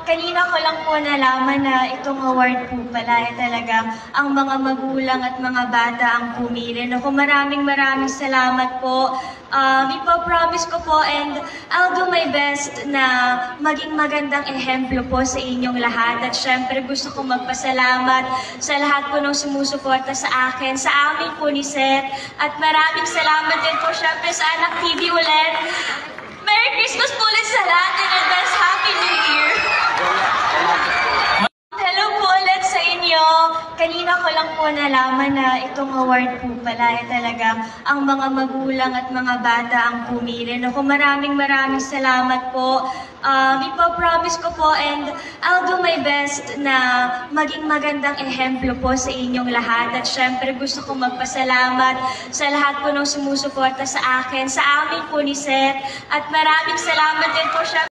kanina ko lang po nalaman na itong award po pala talagang ang mga magulang at mga bata ang pumili. Naku, maraming salamat po. Ipo-promise ko po and I'll do my best na maging magandang ehemplo po sa inyong lahat. At syempre gusto kong magpasalamat sa lahat po ng sumusuporta sa akin, sa amin po ni Seth. At maraming salamat din po syempre sa Anak TV ulit. Merry Christmas po ulit sa lahat and advance Happy New Year! Hello po ulit sa inyo. Kanina ko lang po nalaman na itong award po pala talagang ang mga magulang at mga bata ang pumili. Naku, maraming salamat po. Ipo-promise ko po and I'll do my best na maging magandang ehemplo po sa inyong lahat. At syempre gusto kong magpasalamat sa lahat po ng sumusuporta sa akin, sa amin po ni Seth. At maraming salamat din po syempre